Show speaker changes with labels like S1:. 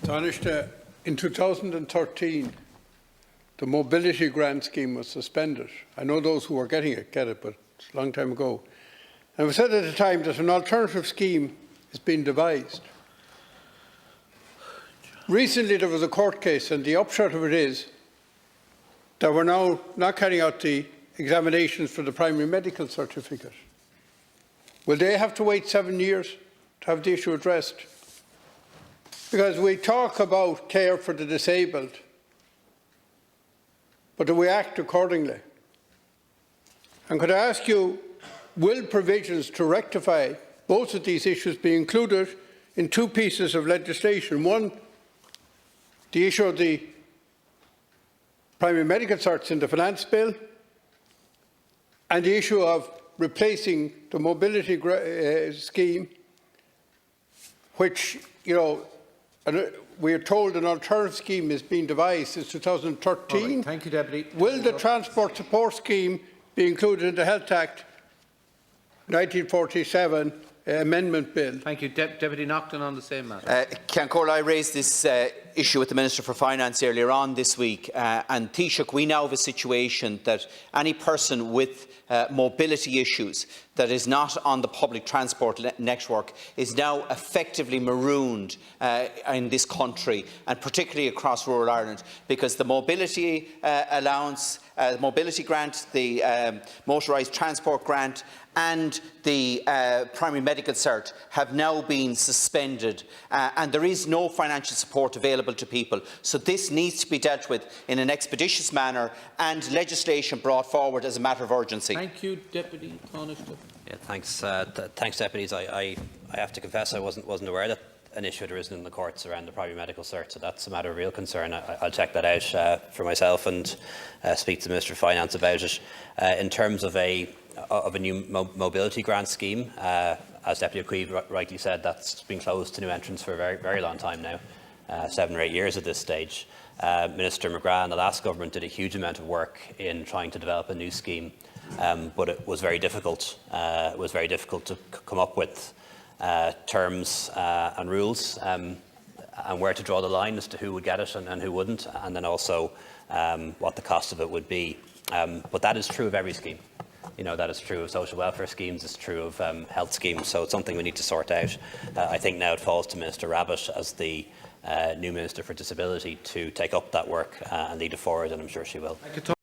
S1: Taoiseach, in 2013, the mobility grant scheme was suspended. I know those who are getting it get it, but it's a long time ago. And it was said at the time that an alternative scheme is being devised. Recently, there was a court case, and the upshot of it is that we're now not carrying out the examinations for the primary medical certificate. Will they have to wait 7 years to have the issue addressed? Because we talk about care for the disabled, but do we act accordingly? And could I ask you, will provisions to rectify both of these issues be included in two pieces of legislation? One, the issue of the primary medical certs in the finance bill, and the issue of replacing the mobility scheme, which, we are told an alternative scheme is being devised since 2013.
S2: Right. Thank you, Deputy.
S1: Will the Transport Support Scheme be included in the Health Act 1947 Amendment Bill?
S2: Thank you. Deputy Naughton on the same matter.
S3: Ciancóla, I raised this issue with the Minister for Finance earlier on this week, and Taoiseach, we now have a situation that any person with mobility issues that is not on the public transport network is now effectively marooned in this country, and particularly across rural Ireland, because the mobility allowance, the mobility grant, the motorised transport grant and the primary medical cert have now been suspended, and there is no financial support available to people. So this needs to be dealt with in an expeditious manner and legislation brought forward as a matter of urgency.
S2: Thank you, Deputy Taoiseach.
S4: Yeah, thanks, deputies. I have to confess I wasn't aware that an issue had arisen in the courts around the primary medical cert, so that's a matter of real concern. I'll check that out for myself and speak to the Minister of Finance about it. In terms of a new mobility grant scheme, as Deputy O'Keefe rightly said, that's been closed to new entrants for a very, very long time now, 7 or 8 years at this stage. Minister McGrath and the last government did a huge amount of work in trying to develop a new scheme, but it was very difficult. It was very difficult to come up with terms and rules, and where to draw the line as to who would get it and who wouldn't, and then also what the cost of it would be. But that is true of every scheme. That is true of social welfare schemes, it's true of health schemes, so it's something we need to sort out. I think now it falls to Minister Rabbitte as the new Minister for Disability to take up that work and lead it forward, and I'm sure she will.